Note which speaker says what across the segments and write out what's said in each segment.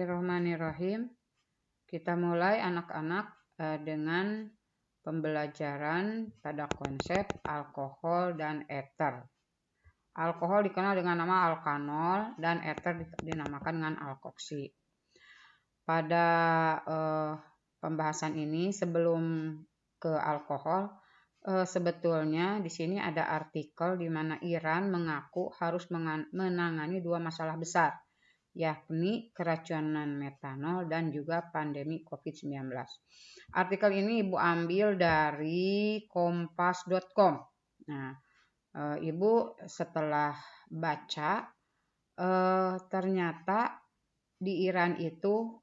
Speaker 1: Bismillahirrahmanirrahim. Kita mulai anak-anak dengan pembelajaran pada konsep alkohol dan eter. Alkohol dikenal dengan nama alkanol dan eter dinamakan dengan alkoksi. Pada pembahasan ini sebelum ke alkohol, sebetulnya di sini ada artikel di mana Iran mengaku harus menangani dua masalah besar, yakni keracunan metanol dan juga pandemi COVID-19. Artikel ini Ibu ambil dari kompas.com. Nah, Ibu setelah baca, ternyata di Iran itu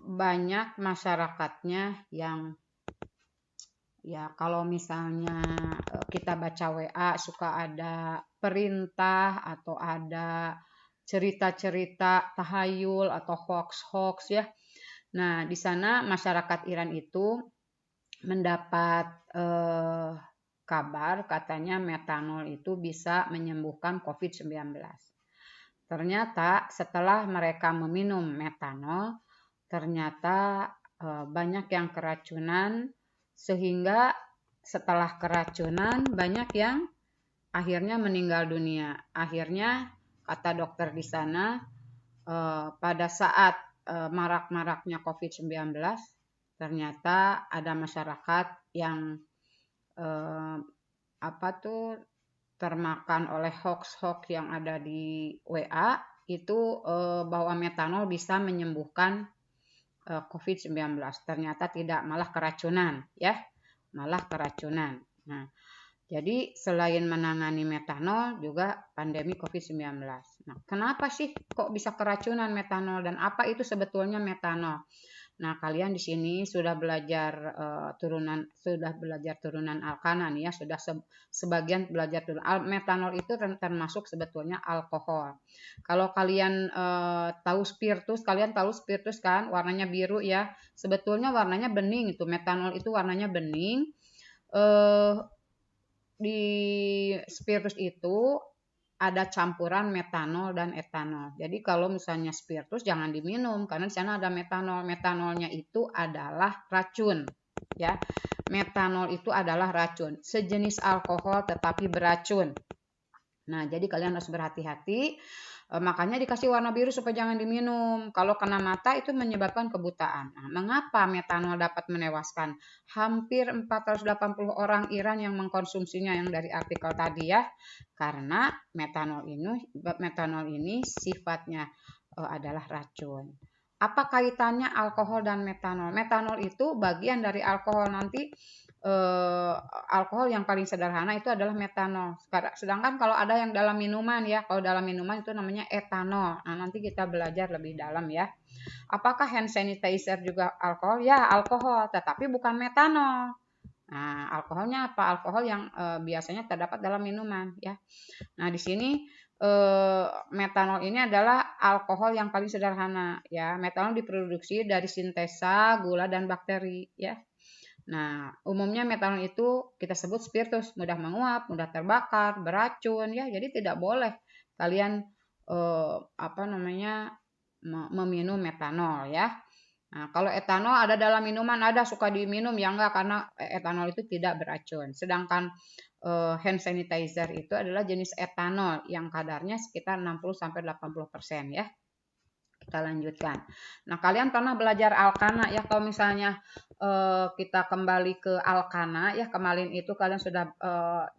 Speaker 1: banyak masyarakatnya yang kalau misalnya kita baca WA suka ada perintah atau ada cerita-cerita tahayul atau hoax ya. Nah, di sana masyarakat Iran itu mendapat kabar katanya metanol itu bisa menyembuhkan COVID-19. Ternyata setelah mereka meminum metanol, ternyata banyak yang keracunan, sehingga setelah keracunan banyak yang akhirnya meninggal dunia. Akhirnya kata dokter di sana, pada saat marak-maraknya COVID-19, ternyata ada masyarakat yang termakan oleh hoax-hoax yang ada di WA itu bahwa metanol bisa menyembuhkan COVID-19. Ternyata tidak, malah keracunan ya, malah keracunan. Nah, jadi selain menangani metanol juga pandemi COVID-19. Nah, kenapa sih kok bisa keracunan metanol dan apa itu sebetulnya metanol? Nah, kalian di sini sudah belajar turunan alkana nih ya, sudah sebagian belajar turunan. Metanol itu termasuk sebetulnya alkohol. Kalau kalian tahu spiritus, kalian tahu spiritus kan, warnanya biru ya. Sebetulnya warnanya bening itu. Metanol itu warnanya bening. Di spiritus itu ada campuran metanol dan etanol. Jadi kalau misalnya spiritus jangan diminum karena di sana ada metanol. Metanolnya itu adalah racun, ya. Metanol itu adalah racun, sejenis alkohol tetapi beracun. Nah, jadi kalian harus berhati-hati. Makanya dikasih warna biru supaya jangan diminum. Kalau kena mata itu menyebabkan kebutaan. Nah, mengapa metanol dapat menewaskan? Hampir 480 orang Iran yang mengkonsumsinya yang dari artikel tadi ya. Karena metanol ini sifatnya adalah racun. Apa kaitannya alkohol dan metanol? Metanol itu bagian dari alkohol. Nanti alkohol yang paling sederhana itu adalah metanol. Sedangkan kalau ada yang dalam minuman ya, kalau dalam minuman itu namanya etanol. Nah, nanti kita belajar lebih dalam ya. Apakah hand sanitizer juga alkohol? Ya, alkohol, tetapi bukan metanol. Nah, alkoholnya apa? Alkohol yang biasanya terdapat dalam minuman ya. Nah, di sini metanol ini adalah alkohol yang paling sederhana ya. Metanol diproduksi dari sintesa gula dan bakteri ya. Nah, umumnya metanol itu kita sebut spiritus, mudah menguap, mudah terbakar, beracun ya. Jadi tidak boleh kalian meminum metanol ya. Nah, kalau etanol ada dalam minuman, ada suka diminum ya enggak, karena etanol itu tidak beracun. Sedangkan hand sanitizer itu adalah jenis etanol yang kadarnya sekitar 60-80% ya. Kita lanjutkan. Nah, kalian pernah belajar alkana ya. Kalau misalnya kita kembali ke alkana ya, kemarin itu kalian sudah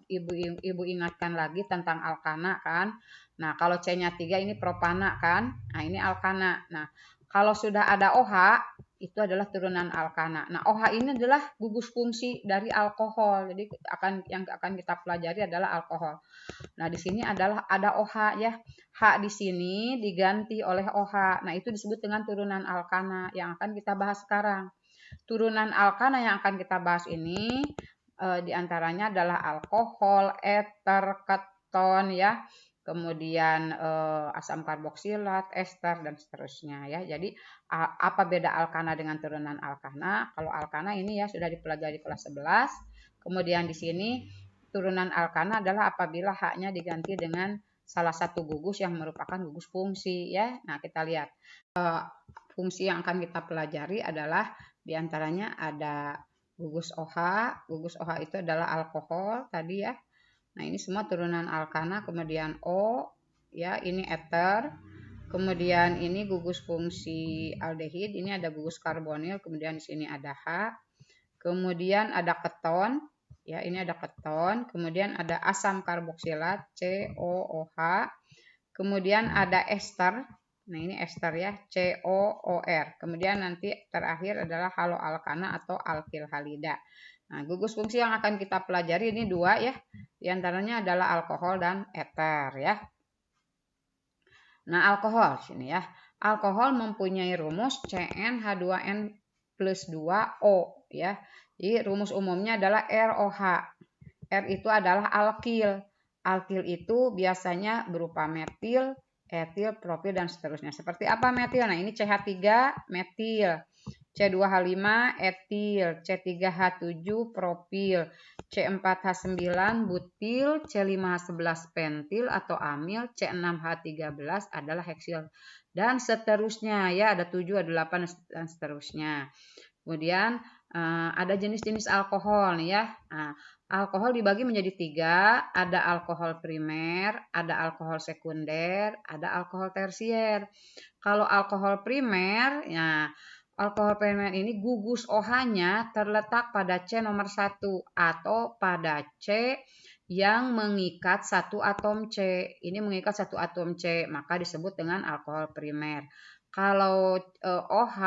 Speaker 1: ibu ingatkan lagi tentang alkana kan. Nah, kalau C-nya 3 ini propana kan. Nah, ini alkana. Nah, kalau sudah ada OH itu adalah turunan alkana. Nah, OH ini adalah gugus fungsi dari alkohol. Jadi yang akan kita pelajari adalah alkohol. Nah, di sini adalah ada OH ya. H di sini diganti oleh OH. Nah, itu disebut dengan turunan alkana yang akan kita bahas sekarang. Turunan alkana yang akan kita bahas ini diantaranya adalah alkohol, eter, keton ya. Kemudian asam karboksilat, ester dan seterusnya ya. Jadi apa beda alkana dengan turunan alkana? Kalau alkana ini ya sudah dipelajari kelas 11. Kemudian di sini turunan alkana adalah apabila H-nya diganti dengan salah satu gugus yang merupakan gugus fungsi ya. Nah, kita lihat fungsi yang akan kita pelajari adalah diantaranya ada gugus OH. Gugus OH itu adalah alkohol tadi ya. Nah, ini semua turunan alkana, kemudian O ya, ini ether. Kemudian ini gugus fungsi aldehid, ini ada gugus karbonil, kemudian di sini ada H. Kemudian ada keton, ya ini ada keton. Kemudian ada asam karboksilat COOH. Kemudian ada ester, nah ini ester ya, COOR. Kemudian nanti terakhir adalah haloalkana atau alkil halida. Nah, gugus fungsi yang akan kita pelajari ini dua ya, diantaranya adalah alkohol dan eter ya. Nah, alkohol sini ya. Alkohol mempunyai rumus CnH2n plus 2O ya. Jadi rumus umumnya adalah ROH. R itu adalah alkil. Alkil itu biasanya berupa metil, etil, propil, dan seterusnya. Seperti apa metil? Nah, ini CH3 metil. C2H5 etil, C3H7 propil, C4H9 butil, C5H11 pentil atau amil, C6H13 adalah heksil dan seterusnya ya, ada 7, ada 8 dan seterusnya. Kemudian ada jenis-jenis alkohol nih ya. Nah, alkohol dibagi menjadi 3, ada alkohol primer, ada alkohol sekunder, ada alkohol tersier. Kalau alkohol primer ya, alkohol primer ini gugus OH-nya terletak pada C nomor 1 atau pada C yang mengikat satu atom C. Ini mengikat satu atom C, maka disebut dengan alkohol primer. Kalau OH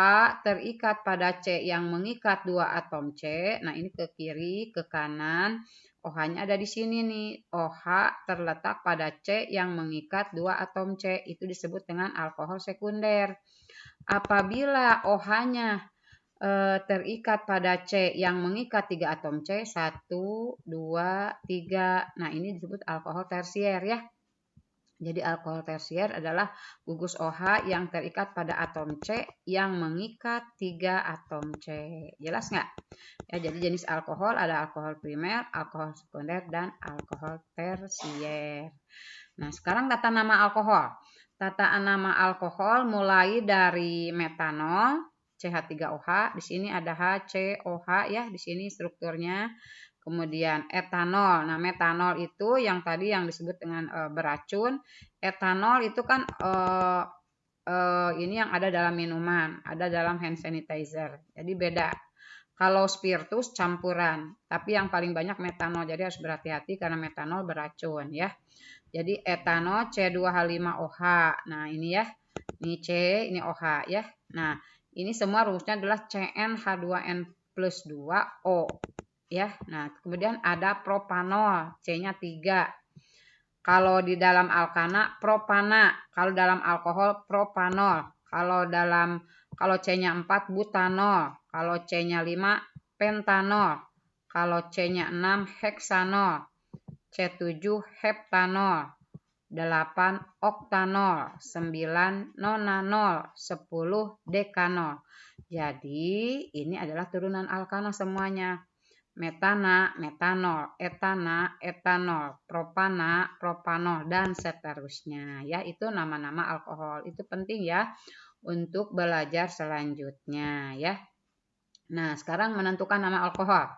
Speaker 1: terikat pada C yang mengikat 2 atom C, nah ini ke kiri, ke kanan, OH-nya ada di sini nih. OH terletak pada C yang mengikat 2 atom C, itu disebut dengan alkohol sekunder. Apabila OH-nya terikat pada C yang mengikat 3 atom C, 1, 2, 3. Nah, ini disebut alkohol tersier ya. Jadi alkohol tersier adalah gugus OH yang terikat pada atom C yang mengikat 3 atom C. Jelas nggak? Ya, jadi jenis alkohol ada alkohol primer, alkohol sekunder, dan alkohol tersier. Nah, sekarang tata nama alkohol. Tata nama alkohol mulai dari metanol, CH3OH, di sini ada HCOH ya, di sini strukturnya. Kemudian etanol. Nah, metanol itu yang tadi yang disebut dengan beracun. Etanol itu kan ini yang ada dalam minuman, ada dalam hand sanitizer. Jadi beda. Kalau spiritus campuran, tapi yang paling banyak metanol. Jadi harus berhati-hati karena metanol beracun ya. Jadi etanol C2H5OH. Nah, ini ya. Ini C, ini OH ya. Nah, ini semua rumusnya adalah CnH2n plus 2O. Ya. Nah, kemudian ada propanol, C-nya 3. Kalau di dalam alkana propana, kalau dalam alkohol propanol. Kalau C-nya 4 butanol, kalau C-nya 5 pentanol, kalau C-nya 6 heksanol, C7 heptanol, 8 oktanol, 9 nonanol, 10 dekanol. Jadi ini adalah turunan alkana semuanya. Metana, metanol, etana, etanol, propana, propanol, dan seterusnya. Ya, itu nama-nama alkohol. Itu penting ya untuk belajar selanjutnya ya. Nah, sekarang menentukan nama alkohol.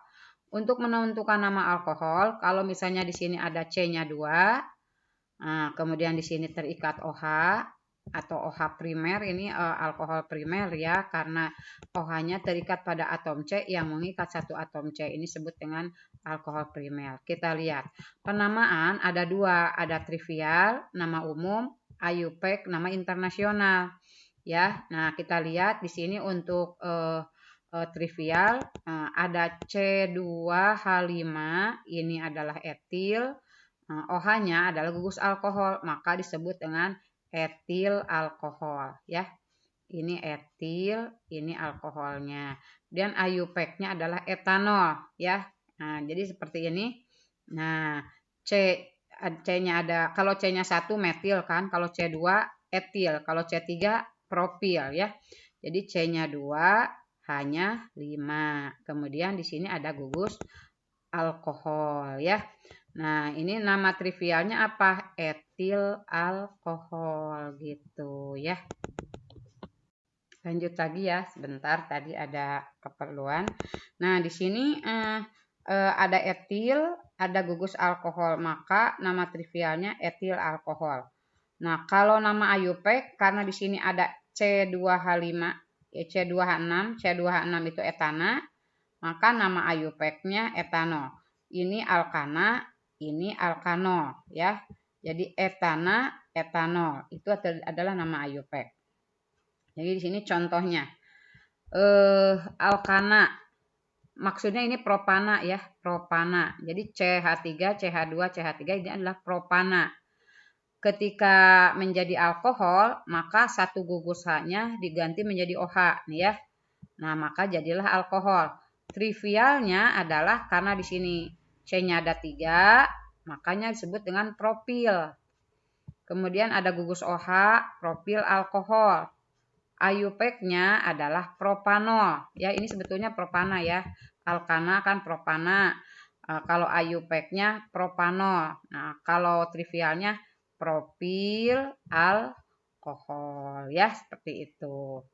Speaker 1: Untuk menentukan nama alkohol, kalau misalnya di sini ada C-nya 2, nah, kemudian di sini terikat OH atau OH primer, ini alkohol primer ya, karena OH-nya terikat pada atom C yang mengikat satu atom C, ini disebut dengan alkohol primer. Kita lihat, penamaan ada 2, ada trivial, nama umum, IUPAC, nama internasional. Ya, nah kita lihat di sini untuk trivial ada C2H5, ini adalah etil, OH-nya adalah gugus alkohol, maka disebut dengan etil alkohol ya. Ini etil, ini alkoholnya. Dan IUPAC-nya adalah etanol ya. Nah, jadi seperti ini. Nah, C-nya ada, kalau C-nya 1 metil kan, kalau C2 etil, kalau C3 propil ya. Jadi C-nya 2, H-nya 5. Kemudian di sini ada gugus alkohol ya. Nah, ini nama trivialnya apa? Etil alkohol gitu ya. Lanjut lagi ya, sebentar tadi ada keperluan. Nah, di sini ada etil, ada gugus alkohol, maka nama trivialnya etil alkohol. Nah, kalau nama IUPAC karena di sini ada C2H5, C2H6, C2H6 itu etana, maka nama IUPAC-nya etanol. Ini alkana, ini alkanol ya. Jadi etana, etanol itu adalah nama IUPAC. Jadi di sini contohnya alkana, maksudnya ini propana ya, propana. Jadi CH3, CH2, CH3 ini adalah propana. Ketika menjadi alkohol, maka satu gugus H-nya diganti menjadi OH nih ya. Nah, maka jadilah alkohol. Trivialnya adalah karena di sini C-nya ada 3, makanya disebut dengan propil. Kemudian ada gugus OH, propil alkohol. IUPAC-nya adalah propanol. Ya, ini sebetulnya propana ya. Alkana kan propana. Kalau IUPAC-nya propanol. Nah, kalau trivialnya propil alkohol ya, seperti itu.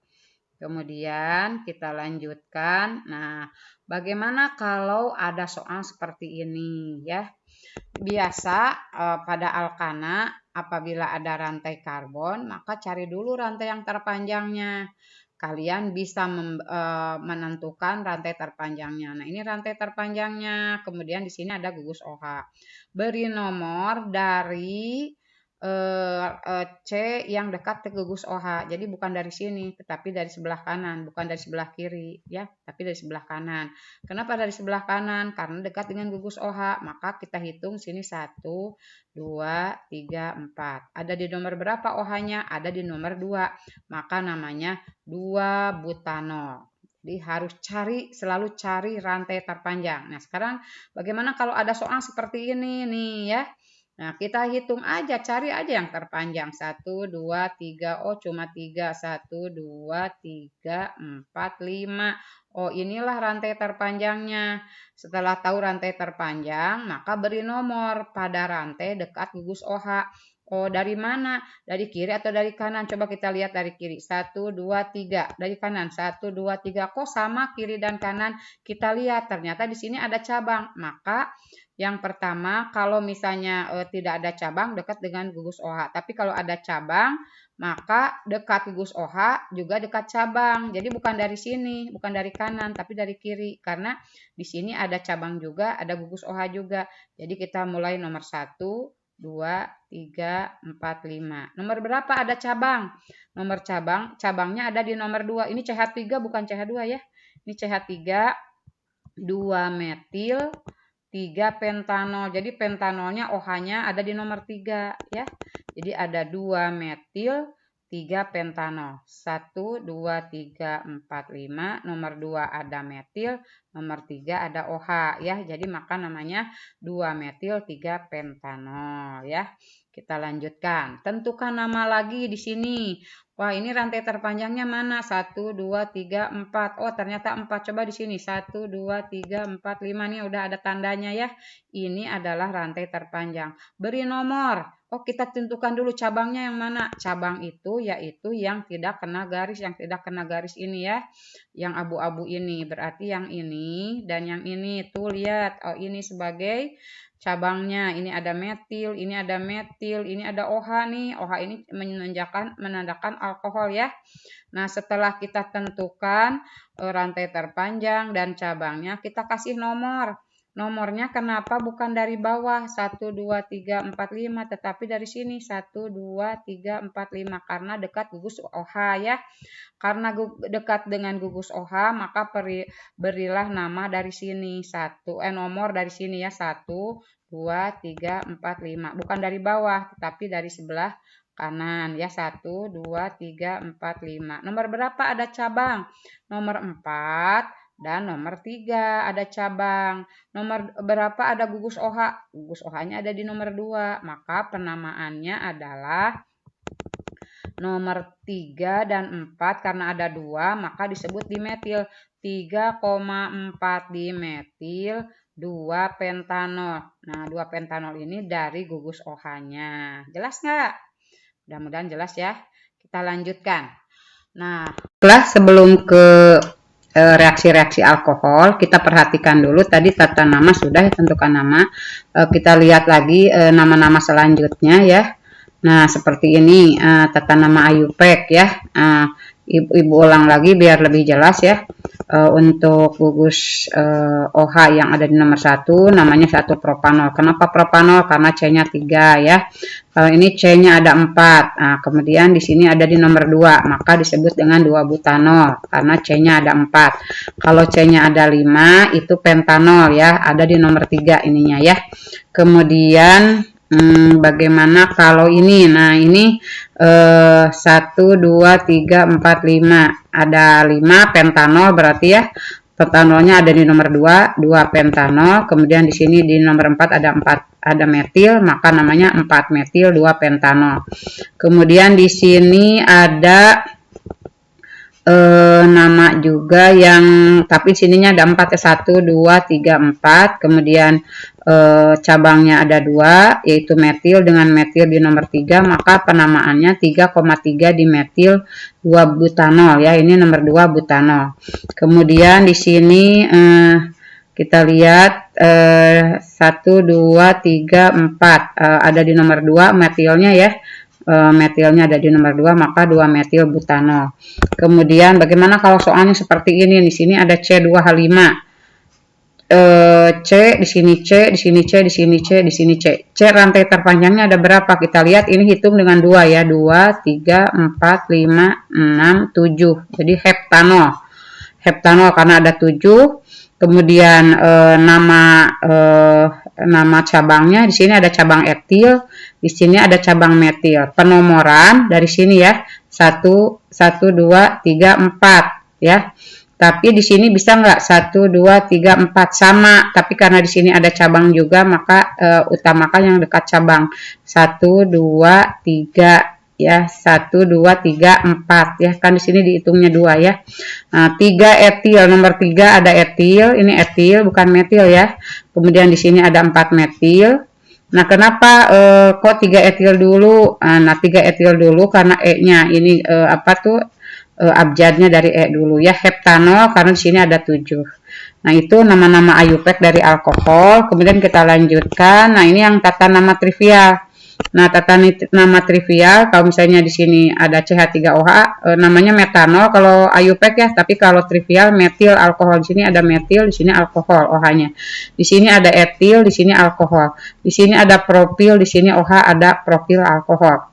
Speaker 1: Kemudian kita lanjutkan. Nah, bagaimana kalau ada soal seperti ini ya? Biasa pada alkana apabila ada rantai karbon, maka cari dulu rantai yang terpanjangnya. Kalian bisa menentukan rantai terpanjangnya. Nah, ini rantai terpanjangnya. Kemudian di sini ada gugus OH. Beri nomor dari C yang dekat ke gugus OH. Jadi bukan dari sini, tetapi dari sebelah kanan, bukan dari sebelah kiri ya, tapi dari sebelah kanan. Kenapa dari sebelah kanan? Karena dekat dengan gugus OH. Maka kita hitung sini 1, 2, 3, 4. Ada di nomor berapa OH-nya? Ada di nomor 2. Maka namanya 2 butanol. Jadi harus selalu cari rantai terpanjang. Nah, sekarang bagaimana kalau ada soal seperti ini nih ya? Nah, kita hitung aja, cari aja yang terpanjang. 1, 2, 3. Oh, cuma 3. 1, 2, 3, 4, 5. Oh, inilah rantai terpanjangnya. Setelah tahu rantai terpanjang, maka beri nomor pada rantai dekat gugus OH. Oh, dari mana? Dari kiri atau dari kanan? Coba kita lihat dari kiri. 1, 2, 3. Dari kanan. 1, 2, 3. Kok sama kiri dan kanan? Kita lihat. Ternyata di sini ada cabang. Maka yang pertama, kalau misalnya tidak ada cabang, dekat dengan gugus OH. Tapi kalau ada cabang, maka dekat gugus OH juga dekat cabang. Jadi bukan dari sini, bukan dari kanan, tapi dari kiri. Karena di sini ada cabang juga, ada gugus OH juga. Jadi kita mulai nomor 1, 2, 3, 4, 5. Nomor berapa ada cabang? Nomor cabangnya ada di nomor 2. Ini CH3 bukan CH2 ya. Ini CH3, 2 metil, 3 pentanol. Jadi pentanolnya OH-nya ada di nomor 3 ya. Jadi ada 2 metil, 3 pentanol. 1, 2, 3, 4, 5. Nomor 2 ada metil, nomor 3 ada OH ya. Jadi maka namanya 2 metil, 3 pentanol ya. Kita lanjutkan. Tentukan nama lagi di sini. Wah, ini rantai terpanjangnya mana? 1, 2, 3, 4. Oh, ternyata 4. Coba di sini. 1, 2, 3, 4, 5. Nih udah ada tandanya ya. Ini adalah rantai terpanjang. Beri nomor. Oh, kita tentukan dulu cabangnya yang mana. Cabang itu yaitu yang tidak kena garis. Yang tidak kena garis ini ya. Yang abu-abu ini. Berarti yang ini dan yang ini. Tuh lihat. Oh, ini sebagai cabangnya. Ini ada metil, ini ada metil, ini ada OH nih. OH ini menandakan alkohol ya. Nah, setelah kita tentukan rantai terpanjang dan cabangnya, kita kasih nomor. Nomornya kenapa bukan dari bawah 1, 2, 3, 4, 5, tetapi dari sini 1, 2, 3, 4, 5 karena dekat gugus OH ya. Karena dekat dengan gugus OH, maka berilah nama dari sini nomor dari sini ya 1, 2, 3, 4, 5. Bukan dari bawah, tetapi dari sebelah kanan ya 1, 2, 3, 4, 5. Nomor berapa ada cabang? Nomor 4 dan nomor 3 ada cabang. Nomor berapa ada gugus OH? Gugus OH-nya ada di nomor 2. Maka penamaannya adalah nomor 3 dan 4 karena ada 2 maka disebut dimetil. 3,4 dimetil 2 pentanol. Nah, 2 pentanol ini dari gugus OH-nya. Jelas nggak? Mudah-mudahan jelas ya. Kita lanjutkan. Nah, setelah sebelum ke reaksi-reaksi alkohol, kita perhatikan dulu tadi tata nama sudah tentukan nama. Kita lihat lagi nama-nama selanjutnya ya. Nah, seperti ini tata nama IUPAC ya. Ibu ulang lagi biar lebih jelas ya. Untuk gugus OH yang ada di nomor 1 namanya 1 propanol. Kenapa propanol? Karena C-nya 3 ya. Kalau ini C-nya ada 4. Nah, kemudian di sini ada di nomor 2, maka disebut dengan 2 butanol karena C-nya ada 4. Kalau C-nya ada 5 itu pentanol ya, ada di nomor 3 ininya ya. Kemudian bagaimana kalau ini? Nah, ini 1 2 3 4 5 ada 5 pentanol berarti ya. Pentanolnya ada di nomor 2 pentanol, kemudian di sini di nomor 4 ada metil, maka namanya 4 metil 2 pentanol. Kemudian di sini ada nama juga yang tapi sininya ada 4 ya, 1 2 3 4, kemudian cabangnya ada 2 yaitu metil dengan metil di nomor 3, maka penamaannya 3,3 dimetil 2 butanol ya, ini nomor 2 butanol. Kemudian di sini kita lihat 1 2 3 4 ada di nomor 2 metilnya ya. Metilnya ada di nomor 2, maka 2 metil butanol. Kemudian bagaimana kalau soalnya seperti ini? Di sini ada C2H5. C di sini C, di sini C, di sini C, di sini C. C rantai terpanjangnya ada berapa? Kita lihat ini hitung dengan 2 ya. 2 3 4 5 6 7. Jadi heptanol. Heptanol karena ada 7. Kemudian nama cabangnya di sini ada cabang etil, di sini ada cabang metil. Penomoran dari sini ya, 1 2 3 4 ya. Tapi di sini bisa nggak 1 2 3 4 sama, tapi karena di sini ada cabang juga maka utamakan yang dekat cabang. 1 2 3 ya, 1 2 3 4 ya, kan di sini dihitungnya 2 ya. Nah, 3 etil, nomor 3 ada etil, ini etil bukan metil ya. Kemudian di sini ada 4 metil. Nah, kenapa kok 3 etil dulu? Nah, 3 etil dulu karena E-nya ini abjadnya dari E dulu ya. Heptanol karena di sini ada 7. Nah, itu nama-nama IUPAC dari alkohol. Kemudian kita lanjutkan. Nah, ini yang tata nama trivial. Nah, tata nama trivial kalau misalnya di sini ada CH3OH namanya metanol kalau IUPAC ya, tapi kalau trivial metil alkohol, di sini ada metil, di sini alkohol OH-nya. Di sini ada etil, di sini alkohol. Di sini ada propil, di sini OH ada propil alkohol.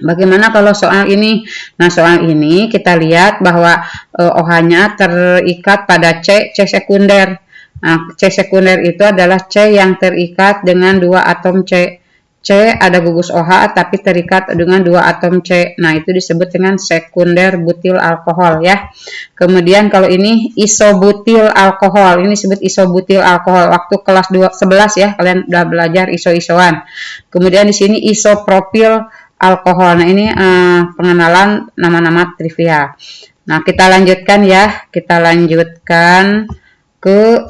Speaker 1: Bagaimana kalau soal ini? Nah, soal ini kita lihat bahwa OH-nya terikat pada C sekunder. Nah, C sekunder itu adalah C yang terikat dengan 2 atom C. C ada gugus OH tapi terikat dengan 2 atom C. Nah, itu disebut dengan sekunder butil alkohol ya. Kemudian kalau ini isobutil alkohol, ini disebut isobutil alkohol. Waktu kelas 11 ya, kalian udah belajar iso-isoan. Kemudian di sini isopropil alkohol. Nah, ini pengenalan nama-nama trivial. Nah, kita lanjutkan ya. Kita lanjutkan ke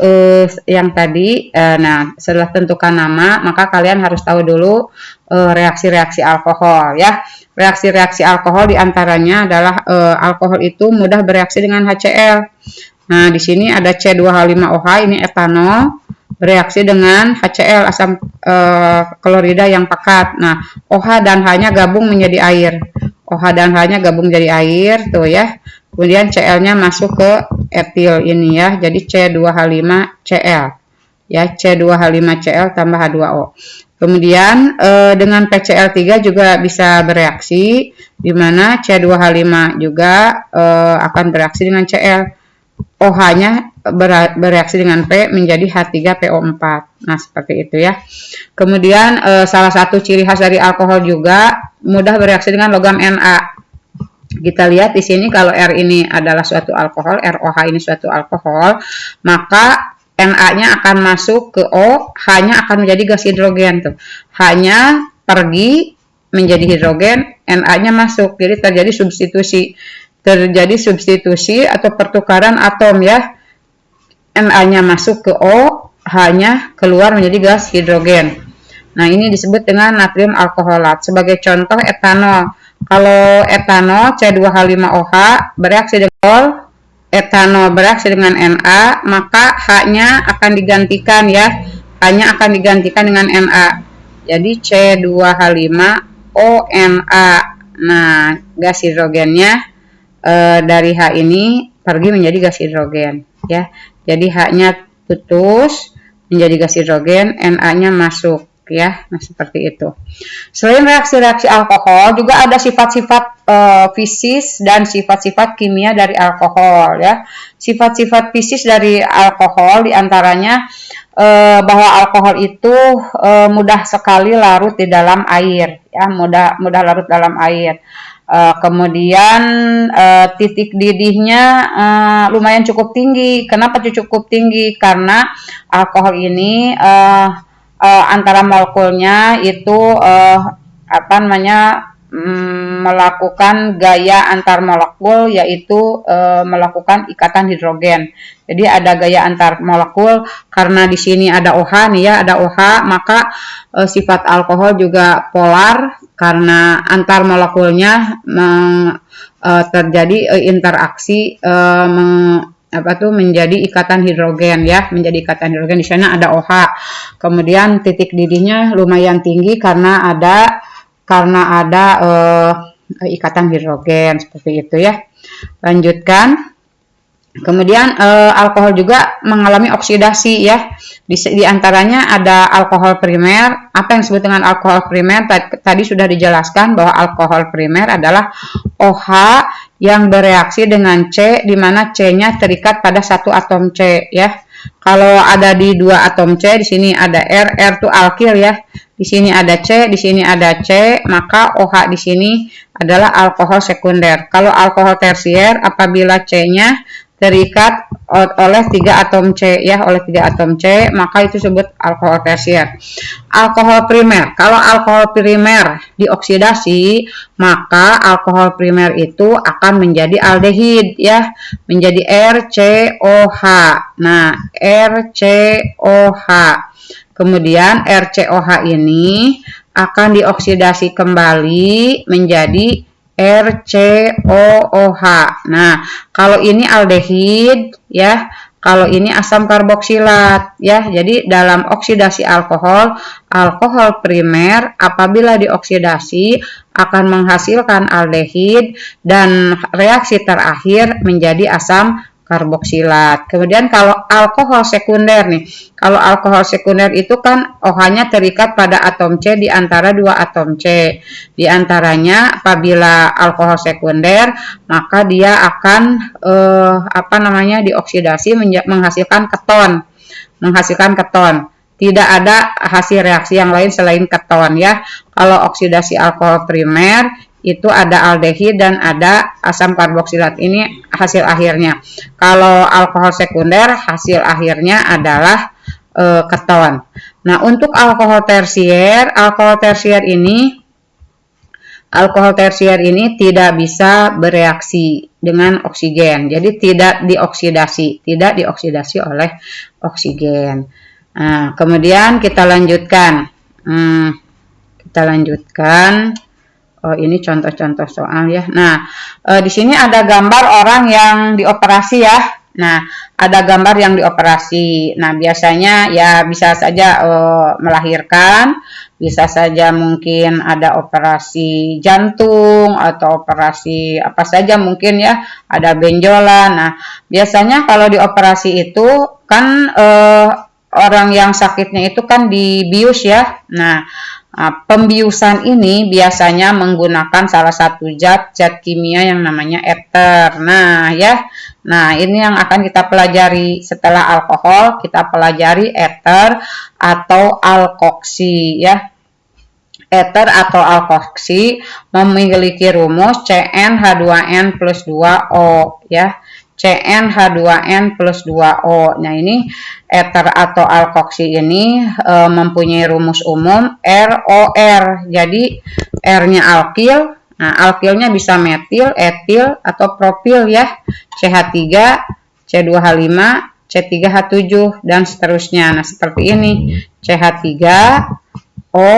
Speaker 1: yang tadi. Nah, setelah tentukan nama, maka kalian harus tahu dulu reaksi-reaksi alkohol ya. Reaksi-reaksi alkohol diantaranya adalah alkohol itu mudah bereaksi dengan HCl. Nah, di sini ada C2H5OH, ini etanol, bereaksi dengan HCl, asam klorida yang pekat. Nah, OH dan H-nya gabung menjadi air. OH dan H-nya gabung jadi air, tuh ya. Kemudian Cl-nya masuk ke etil ini ya, jadi C2H5Cl ya, C2H5Cl tambah H2O. Kemudian dengan PCl3 juga bisa bereaksi, di mana C2H5 juga akan bereaksi dengan Cl. OH-nya bereaksi dengan P menjadi H3PO4. Nah, seperti itu ya. Kemudian salah satu ciri khas dari alkohol juga mudah bereaksi dengan logam Na. Kita lihat di sini kalau R ini adalah suatu alkohol, ROH ini suatu alkohol, maka Na-nya akan masuk ke O, H-nya akan menjadi gas hidrogen tuh. H-nya pergi menjadi hidrogen, Na-nya masuk. Jadi terjadi substitusi atau pertukaran atom ya. Na-nya masuk ke O, H-nya keluar menjadi gas hidrogen. Nah, ini disebut dengan natrium alkoholat. Sebagai contoh etanol. Kalau etanol C2H5OH bereaksi dengan etanol bereaksi dengan Na, maka H-nya akan digantikan ya. H-nya akan digantikan dengan Na. Jadi C2H5ONa. Nah, gas hidrogennya dari H ini pergi menjadi gas hidrogen ya. Jadi H-nya putus menjadi gas hidrogen, Na-nya masuk ya. Nah, seperti itu. Selain reaksi-reaksi alkohol, juga ada sifat-sifat fisis dan sifat-sifat kimia dari alkohol ya. Sifat-sifat fisis dari alkohol diantaranya bahwa alkohol itu mudah sekali larut di dalam air ya, mudah larut dalam air. Kemudian titik didihnya lumayan cukup tinggi. Kenapa cukup tinggi? Karena alkohol ini antara molekulnya itu melakukan gaya antar molekul, yaitu melakukan ikatan hidrogen. Jadi ada gaya antar molekul, karena di sini ada OH nih ya, ada OH, maka sifat alkohol juga polar karena antar molekulnya terjadi interaksi menjadi ikatan hidrogen ya, menjadi ikatan hidrogen. Di sana ada OH. Kemudian titik didihnya lumayan tinggi karena ada ikatan hidrogen, seperti itu ya. Lanjutkan. Kemudian alkohol juga mengalami oksidasi ya. Di antaranya ada alkohol primer. Apa yang disebut dengan alkohol primer? Tadi sudah dijelaskan bahwa alkohol primer adalah OH yang bereaksi dengan C, di mana C-nya terikat pada satu atom C ya. Kalau ada di dua atom C, di sini ada R itu alkil ya. Di sini ada C, di sini ada C, maka OH di sini adalah alkohol sekunder. Kalau alkohol tersier, apabila C-nya terikat oleh 3 atom C ya, oleh 3 atom C, maka itu disebut alkohol tersier. Alkohol primer, kalau alkohol primer dioksidasi, maka alkohol primer itu akan menjadi aldehid ya, menjadi RCOH. Nah, RCOH. Kemudian RCOH ini akan dioksidasi kembali menjadi RCOOH. Nah, kalau ini aldehid ya, kalau ini asam karboksilat ya. Jadi dalam oksidasi alkohol, alkohol primer apabila dioksidasi akan menghasilkan aldehid dan reaksi terakhir menjadi asam karboksilat. Kemudian kalau alkohol sekunder nih, kalau alkohol sekunder itu kan OH-nya terikat pada atom C di antara 2 atom C. Di antaranya apabila alkohol sekunder, maka dia akan dioksidasi menghasilkan keton. Tidak ada hasil reaksi yang lain selain keton ya. Kalau oksidasi alkohol primer itu ada aldehid dan ada asam karboksilat. Ini hasil akhirnya. Kalau alkohol sekunder, hasil akhirnya adalah keton. Nah, untuk alkohol tersier ini tidak bisa bereaksi dengan oksigen. Jadi tidak dioksidasi oleh oksigen. Nah, kemudian kita lanjutkan. Oh, ini contoh-contoh soal ya. Nah, di sini ada gambar orang yang dioperasi ya. Nah, ada gambar yang dioperasi. Nah, biasanya ya bisa saja melahirkan, bisa saja mungkin ada operasi jantung atau operasi apa saja mungkin ya, ada benjolan. Nah, biasanya kalau dioperasi itu kan orang yang sakitnya itu kan dibius ya. Nah, pembiusan ini biasanya menggunakan salah satu zat kimia yang namanya ether. Nah, ya. Nah, ini yang akan kita pelajari setelah alkohol, kita pelajari ether atau alkoksi ya. Ether atau alkoksi memiliki rumus CnH2n plus 2O ya. CnH2n plus 2O. Nah, ini ether atau alkoksi ini mempunyai rumus umum ROR. Jadi R-nya alkil. Nah, alkilnya bisa metil, etil, atau propil ya. CH3, C2H5, C3H7 dan seterusnya. Nah, seperti ini. CH3 O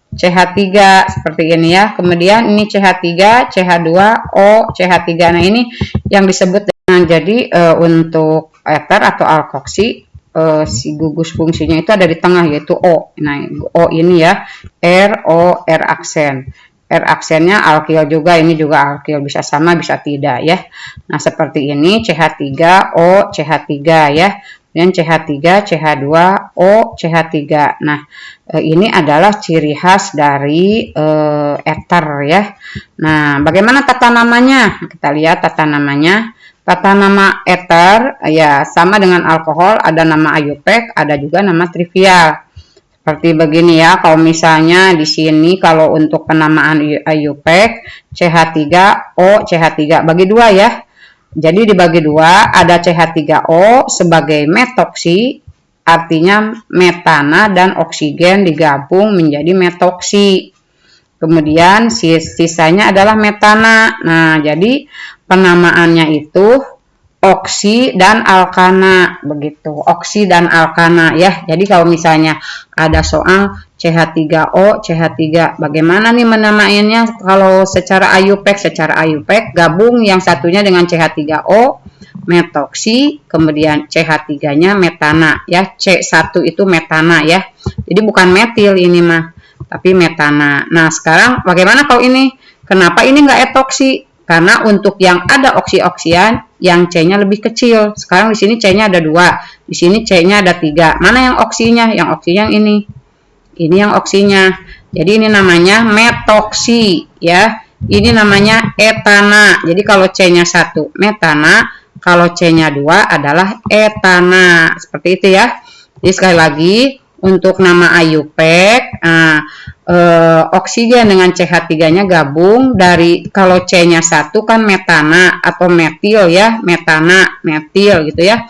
Speaker 1: CH3 seperti ini ya. Kemudian ini CH3, CH2, O, CH3. Nah, ini yang disebut dengan jadi untuk ether atau alkoksi si gugus fungsinya itu ada di tengah yaitu O. Nah, O ini ya R aksen. R aksennya alkil juga, ini juga alkil, bisa sama bisa tidak ya. Nah, seperti ini CH3 O CH3 ya. Kemudian CH3 CH2 O CH3. Nah, ini adalah ciri khas dari ether ya. Nah, bagaimana tata namanya? Kita lihat tata namanya. Tata nama ether ya sama dengan alkohol, ada nama IUPAC, ada juga nama trivial. Seperti begini ya, kalau misalnya di sini kalau untuk penamaan IUPAC CH3O CH3 bagi dua ya. Jadi dibagi dua, ada CH3O sebagai metoksi, artinya metana dan oksigen digabung menjadi metoksi. Kemudian sisanya adalah metana. Nah, jadi penamaannya itu oksi dan alkana, begitu. Oksi dan alkana ya. Jadi kalau misalnya ada soal CH3O, CH3, bagaimana nih menamainnya? Kalau secara IUPAC gabung yang satunya dengan CH3O metoksi, kemudian CH3-nya metana ya. C1 itu metana ya. Jadi bukan metil ini mah, tapi metana. Nah, sekarang bagaimana kalau ini? Kenapa ini enggak etoksi? Karena untuk yang ada oksi-oksian, yang C-nya lebih kecil. Sekarang di sini C-nya ada 2, di sini C-nya ada 3. Mana yang oksinya? Yang oksinya yang ini. Ini yang oksinya. Jadi ini namanya metoksi ya. Ini namanya etana. Jadi kalau C-nya 1 metana, kalau C-nya 2 adalah etana. Seperti itu ya. Jadi sekali lagi untuk nama IUPAC, oksigen dengan CH3-nya gabung dari, kalau C-nya 1 kan metana atau metil ya, metana, metil gitu ya.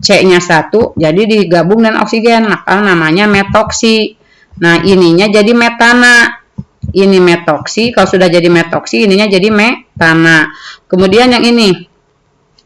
Speaker 1: C-nya 1 jadi digabung dengan oksigen, maka namanya metoksi. Nah, ininya jadi metana. Ini metoksi, kalau sudah jadi metoksi ininya jadi metana. Kemudian yang ini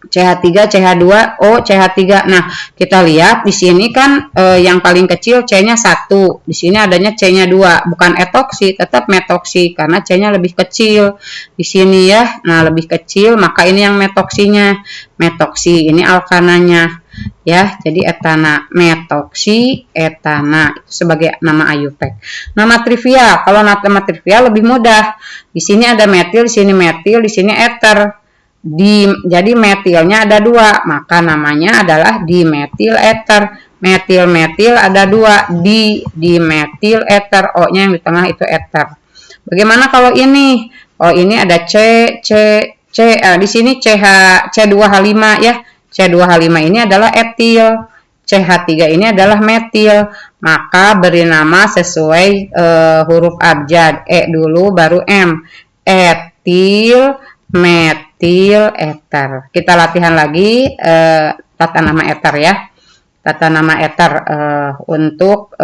Speaker 1: CH3, CH2, O, CH3. Nah, kita lihat di sini kan yang paling kecil C-nya 1. Di sini adanya C-nya 2. Bukan etoksi, tetap metoksi karena C-nya lebih kecil. Di sini ya. Nah, lebih kecil, maka ini yang metoksinya. Metoksi, ini alkananya. Ya, jadi etana, metoksi, etana itu sebagai nama IUPAC. Nama trivial, kalau nama trivial lebih mudah. Di sini ada metil, di sini metil, di sini ether. Jadi metilnya ada 2, maka namanya adalah dimetil ether. Metil ada 2, dimetil ether. O-nya yang di tengah itu ether. Bagaimana kalau ini? Oh, ini ada di sini C2H5 ya. C2H5 ini adalah etil. CH3 ini adalah metil. Maka beri nama sesuai huruf abjad. E dulu baru M. Etil, metil, ether. Kita latihan lagi tata nama ether ya. Tata nama ether untuk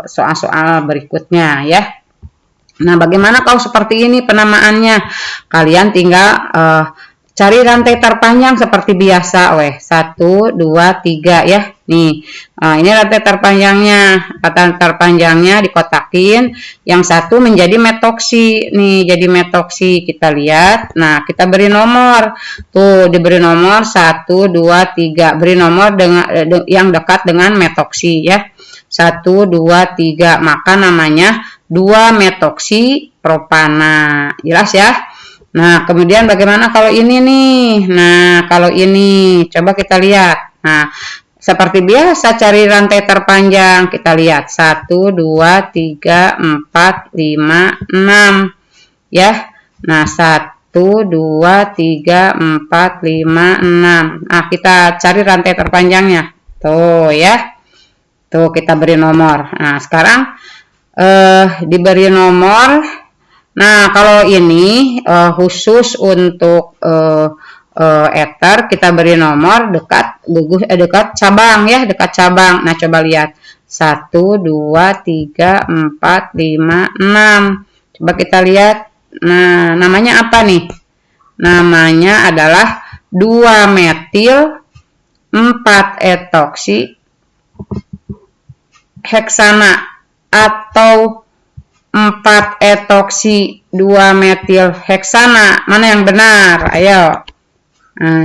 Speaker 1: soal-soal berikutnya ya. Nah, bagaimana kalau seperti ini penamaannya? Kalian tinggal cari rantai terpanjang seperti biasa, 1, 2, 3 ya. Nih, ini rantai terpanjangnya. Rantai terpanjangnya dikotakin. Yang satu menjadi metoksi. Nih, jadi metoksi. Kita lihat. Nah, kita beri nomor. Tuh, diberi nomor 1, 2, 3. Beri nomor dengan yang dekat dengan metoksi ya. 1, 2, 3. Maka namanya 2 metoksi propana. Jelas ya? Nah, kemudian bagaimana kalau ini nih? Nah, kalau ini coba kita lihat. Nah, seperti biasa cari rantai terpanjang. Kita lihat 1, 2, 3, 4, 5, 6. Ya. Nah, 1, 2, 3, 4, 5, 6. Nah, kita cari rantai terpanjangnya. Tuh ya. Tuh kita beri nomor. Nah, sekarang diberi nomor. Nah, kalau ini khusus untuk ether kita beri nomor dekat cabang ya, dekat cabang. Nah, coba lihat 1, 2, 3, 4, 5, 6. Coba kita lihat. Nah, namanya apa nih? Namanya adalah 2 metil 4-etoksi heksana atau 4-etoksi 2-metil heksana? Mana yang benar? Ayo.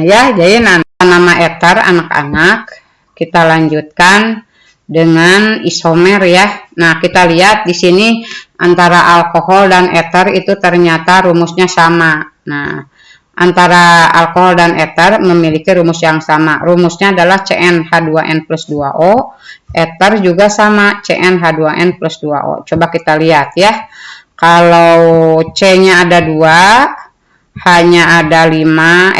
Speaker 1: Ya, jadi nama eter anak-anak kita lanjutkan dengan isomer ya. Nah, kita lihat di sini antara alkohol dan eter itu ternyata rumusnya sama. Nah, antara alkohol dan eter memiliki rumus yang sama. Rumusnya adalah CnH2n plus 2O. Eter juga sama, CnH2n plus 2O. Coba kita lihat ya. Kalau C-nya ada 2, H-nya ada 5,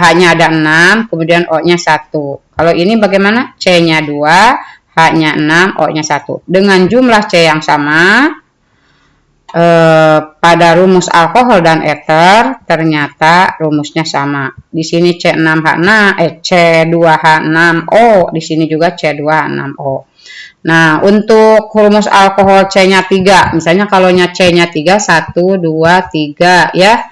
Speaker 1: hanya ada 6, kemudian O-nya 1. Kalau ini bagaimana? C-nya 2, H-nya 6, O-nya 1. Dengan jumlah C yang sama, pada rumus alkohol dan eter ternyata rumusnya sama. Di sini C2H6O, di sini juga C2H6O. Nah, untuk rumus alkohol C-nya 3, misalnya kalau C-nya 3, 1, 2, 3 ya.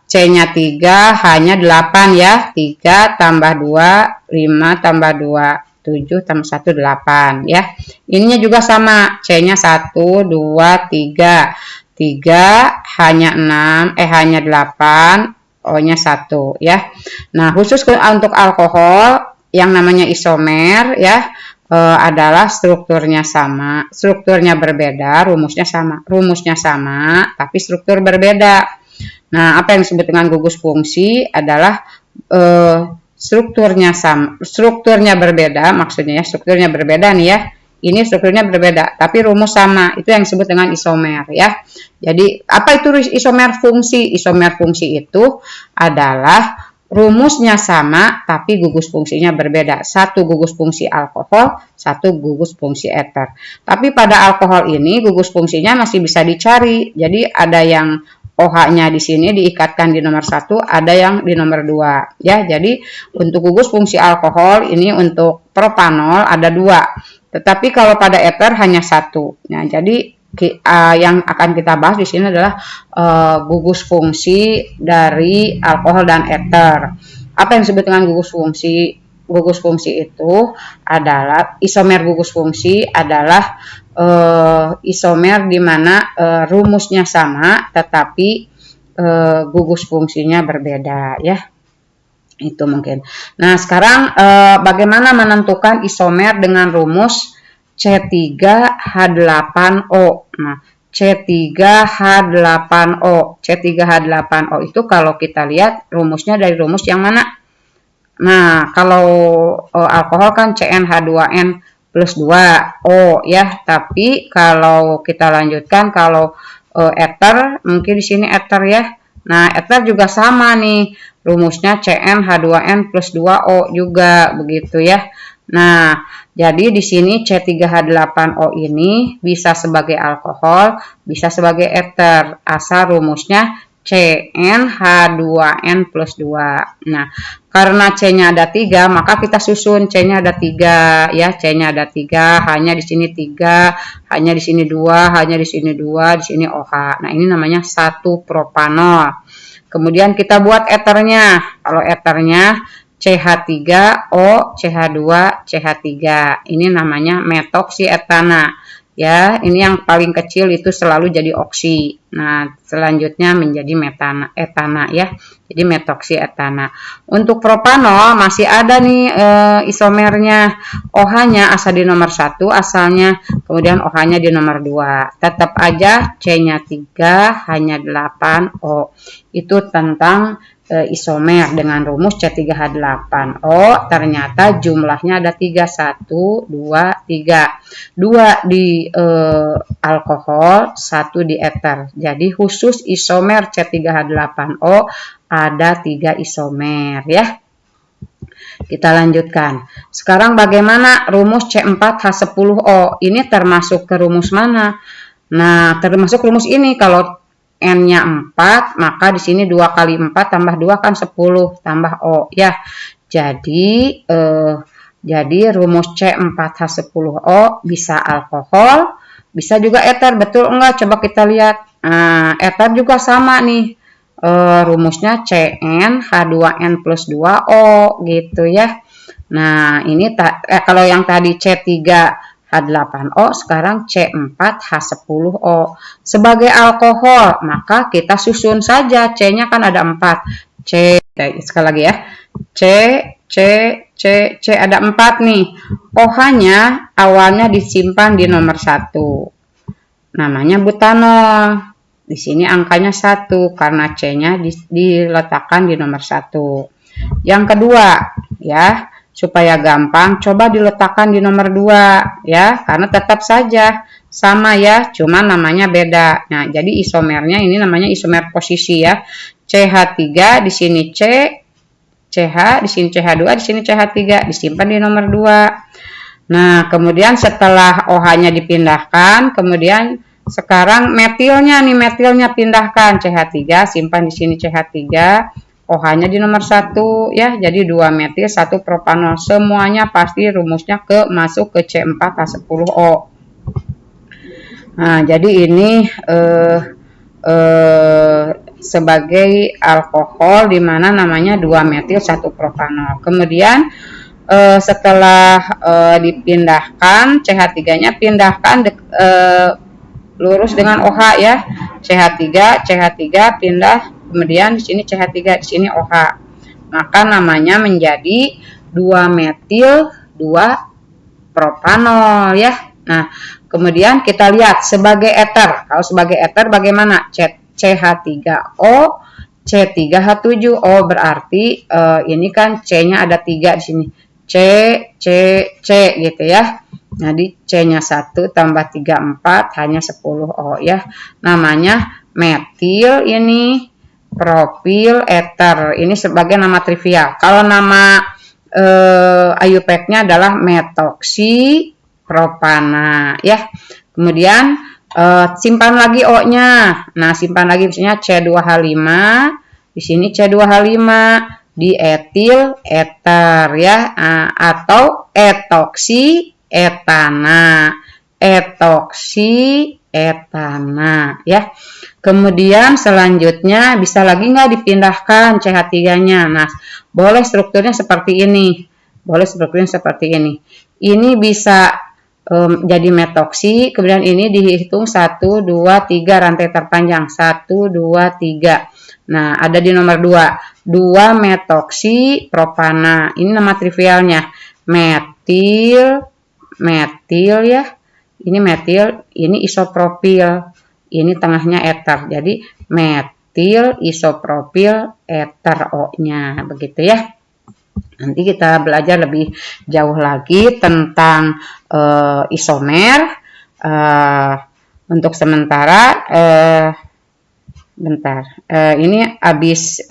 Speaker 1: C-nya 3, H-nya 8 ya. 3 tambah 2, 5 tambah 2, 7 tambah 1, 8 ya. Ininya juga sama, C-nya 1, 2, 3. 3, H-nya 6, H-nya 8, O-nya 1 ya. Nah, khusus untuk alkohol yang namanya isomer ya, adalah strukturnya sama, strukturnya berbeda, rumusnya sama. Rumusnya sama, tapi struktur berbeda. Nah, apa yang disebut dengan gugus fungsi adalah strukturnya sama, strukturnya berbeda, maksudnya ya, strukturnya berbeda nih ya. Ini strukturnya berbeda, tapi rumus sama. Itu yang disebut dengan isomer ya. Jadi, apa itu isomer fungsi? Isomer fungsi itu adalah rumusnya sama, tapi gugus fungsinya berbeda. Satu gugus fungsi alkohol, satu gugus fungsi eter. Tapi pada alkohol ini gugus fungsinya masih bisa dicari. Jadi ada yang OH-nya di sini diikatkan di nomor 1, ada yang di nomor 2. Ya, jadi untuk gugus fungsi alkohol ini untuk propanol ada 2. Tetapi kalau pada eter hanya 1. Nah, jadi yang akan kita bahas di sini adalah gugus fungsi dari alkohol dan eter. Apa yang disebut dengan gugus fungsi? Gugus fungsi itu adalah isomer. Gugus fungsi adalah isomer di mana rumusnya sama tetapi gugus fungsinya berbeda ya. Itu mungkin. Nah, sekarang bagaimana menentukan isomer dengan rumus C3H8O. Nah, C3H8O. C3H8O itu kalau kita lihat rumusnya dari rumus yang mana? Nah, kalau alkohol kan CnH2n plus 2O ya. Tapi kalau kita lanjutkan, kalau eter, mungkin di sini eter ya. Nah, eter juga sama nih. Rumusnya CnH2n plus 2O juga begitu ya. Nah, jadi di sini C3H8O ini bisa sebagai alkohol, bisa sebagai eter, asal rumusnya CnH2n plus 2. Nah, karena C-nya ada 3, maka kita susun C-nya ada 3 ya, C-nya ada 3, H-nya di sini 3, H-nya di sini 2, H-nya di sini 2, di sini OH. Nah, ini namanya 1 propanol. Kemudian kita buat eternya. Kalau eternya CH3O, CH2, CH3. Ini namanya metoksietana. Ya, ini yang paling kecil itu selalu jadi oksi. Nah, selanjutnya menjadi etana ya. Jadi metoksietana. Untuk propanol masih ada nih isomernya. OH-nya asal di nomor 1 asalnya, kemudian OH-nya di nomor 2. Tetap aja C-nya 3, H-nya 8O. Itu tentang isomer dengan rumus C3H8O. Ternyata jumlahnya ada 3, 1, 2, 3. 2 di alkohol, 1 di eter. Jadi khusus isomer C3H8O ada 3 isomer ya. Kita lanjutkan. Sekarang bagaimana rumus C4H10O? Ini termasuk ke rumus mana? Nah, termasuk rumus ini. Kalau N-nya 4, maka di sini 2 kali 4 tambah 2 kan 10 tambah O ya. Jadi rumus C4H10O bisa alkohol, bisa juga eter. Betul enggak? Coba kita lihat. Eter juga sama nih. rumusnya CN H2N plus 2O gitu ya. Nah, ini kalau yang tadi C3H8O, sekarang C4H10O. Sebagai alkohol, maka kita susun saja. C-nya kan ada 4. Sekali lagi ya. C ada 4 nih. OH-nya awalnya disimpan di nomor 1. Namanya butanol. Di sini angkanya 1 karena C-nya diletakkan di nomor 1. Yang kedua, ya, supaya gampang, coba diletakkan di nomor 2, ya, karena tetap saja sama ya, cuma namanya beda. Nah, jadi isomernya ini namanya isomer posisi ya. CH3 di sini CH, di sini CH2, di sini CH3, disimpan di nomor 2. Nah, kemudian setelah OH-nya dipindahkan, kemudian sekarang metilnya pindahkan, CH3 simpan di sini CH3, OH-nya di nomor 1 ya, jadi 2 metil 1 propanol, semuanya pasti rumusnya masuk ke C4H10O. Nah, jadi ini sebagai alkohol di mana namanya 2 metil 1 propanol. Kemudian setelah dipindahkan, CH3-nya pindahkan lurus dengan OH ya. CH3 pindah, kemudian di sini CH3, di sini OH. Maka namanya menjadi 2 metil 2 propanol ya. Nah, kemudian kita lihat sebagai eter. Kalau sebagai eter bagaimana? CH3O, C3H7O, berarti ini kan C-nya ada 3 di sini. C gitu ya. Jadi C-nya 1 tambah 3, 4, hanya 10O ya. Namanya metil ini, propil, eter. Ini sebagai nama trivial. Kalau nama IUPAC-nya adalah metoksipropana ya. Kemudian simpan lagi O-nya. Nah, simpan lagi misalnya C2H5, di sini C2H5, di etil eter ya, atau etoksietana ya. Kemudian selanjutnya bisa lagi nggak dipindahkan CH3-nya. Nah, boleh strukturnya seperti ini. Ini bisa jadi metoksi, kemudian ini dihitung 1, 2, 3 rantai terpanjang, 1, 2, 3. Nah, ada di nomor 2 metoksi propana. Ini nama trivialnya. Metil ya. Ini metil, ini isopropil. Ini tengahnya eter. Jadi metil isopropil eter O-nya, begitu ya. Nanti kita belajar lebih jauh lagi tentang isomer. Untuk sementara bentar. Ini habis